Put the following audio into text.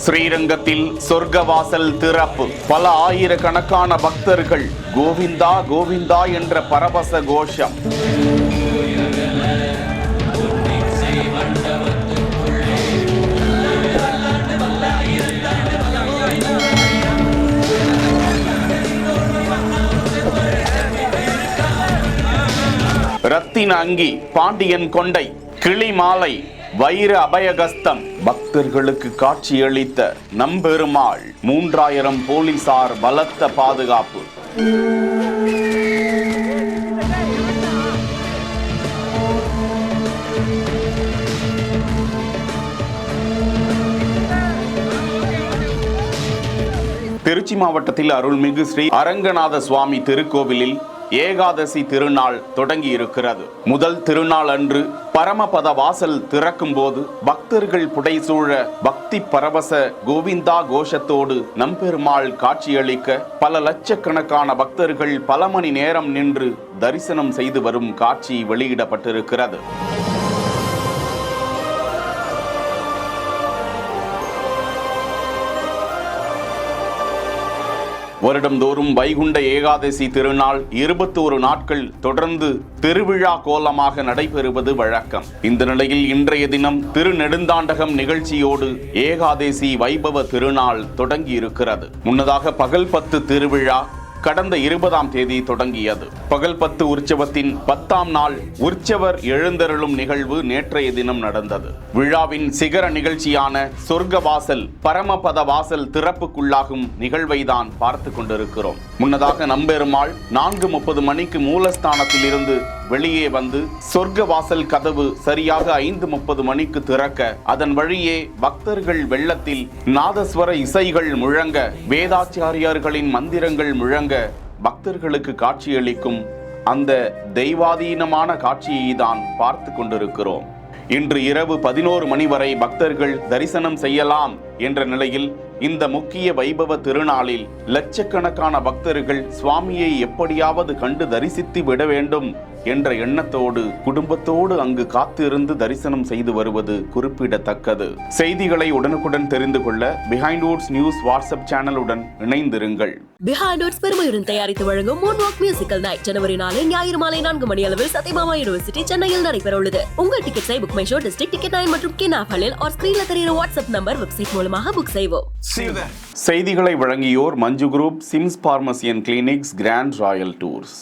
ஸ்ரீரங்கத்தில் சொர்க்கவாசல் திறப்பு. பல ஆயிரக்கணக்கான பக்தர்கள் கோவிந்தா கோவிந்தா என்ற பரவச கோஷம். ரத்தின அங்கி, பாண்டியன் கொண்டை, கிளி மாலை, வைர அபயகஸ்தம் பக்தர்களுக்கு காட்சியளித்த நம்பெருமாள். 3000 போலீசார் பலத்த பாதுகாப்பு. திருச்சி மாவட்டத்தில் அருள்மிகு ஸ்ரீ அரங்கநாத சுவாமி திருக்கோவிலில் ஏகாதசி திருநாள் தொடங்கி இருக்கிறது. முதல் திருநாள் அன்று பரமபத வாசல் திறக்கும் போது பக்தர்கள் புடைசூழ பக்தி பரவச கோவிந்தா கோஷத்தோடு நம்பெருமாள் காட்சியளிக்க பல லட்சக்கணக்கான பக்தர்கள் பல மணி நேரம் நின்று தரிசனம் செய்து வரும் காட்சி வெளியிடப்பட்டிருக்கிறது. வருடந்தோறும் வைகுண்ட ஏகாதசி திருநாள் 21 நாட்கள் தொடர்ந்து திருவிழா கோலமாக நடைபெறுவது வழக்கம். இந்த நிலையில் இன்றைய தினம் திருநெடுந்தாண்டகம் நிகழ்ச்சியோடு ஏகாதசி வைபவ திருநாள் தொடங்கி இருக்கிறது. முன்னதாக பகல் 10 திருவிழா கடந்த 20ஆம் தேதி தொடங்கியது. பகல் 10 உற்சவத்தின் 10ஆம் நாள் உற்சவர் எழுந்தருளும் நிகழ்வு நேற்றைய தினம் நடந்தது. விழாவின் சிகர நிகழ்ச்சியான சொர்க்கவாசல் பரமபத வாசல் திறப்புக்குள்ளாகும் நிகழ்வை தான் பார்த்து கொண்டிருக்கிறோம். முன்னதாக நம்பெருமாள் 4:30 மணிக்கு மூலஸ்தானத்தில் இருந்து வெளியே வந்து சொர்க்க வாசல் கதவு சரியாக 5:30 மணிக்கு திறக்க அதன் வழியே பக்தர்கள் வெள்ளத்தில் நாதஸ்வர இசைகள் முழங்க வேதாச்சாரியார்களின் மந்திரங்கள் முழங்க பக்தர்களுக்கு காட்சியளிக்கும் அந்த தெய்வாதீனமான காட்சியை தான் பார்த்து கொண்டிருக்கிறோம். இன்று இரவு 11 மணி வரை பக்தர்கள் தரிசனம் செய்யலாம் என்ற நிலையில் இந்த முக்கிய வைபவ திருநாளில் லட்சக்கணக்கான பக்தர்கள் சுவாமியை எப்படியாவது கண்டு தரிசித்து விட வேண்டும் என்ற எண்ணத்தோடு குடும்பத்தோடு அங்கு காத்திருந்து தரிசனம் செய்து வருவது குறிப்பிடத்தக்கது. செய்திகளை உடனுக்குடன் தெரிந்து கொள்ள பிஹைண்ட் வுட்ஸ் நியூஸ் வாட்ஸ்அப் சேனலுடன் இணைந்திருங்கள். பிஹைண்ட் வுட்ஸ் பெருமையுடன் தயாரித்து வழங்கும் மூன்வாக் மியூசிக்கல் நைட் ஜனவரி 4 ஞாயிறு மாலை 4 மணி அளவில் சத்யபாமா யூனிவர்சிட்டி சென்னையில் நடைபெற உள்ளது. உங்கள் டிக்கெட்ஸை Book My Show District ticket 9 மற்றும் கின் ஆப்களில் or ஸ்கிரீன்ல தெரிகிற வாட்ஸ்அப் நம்பர் வெப்சைட் மூலமாக புக் செய்வோம். செய்திகளை வழங்கியோர் Manju group, SIMS pharmacy and clinics, Grand Royal tours.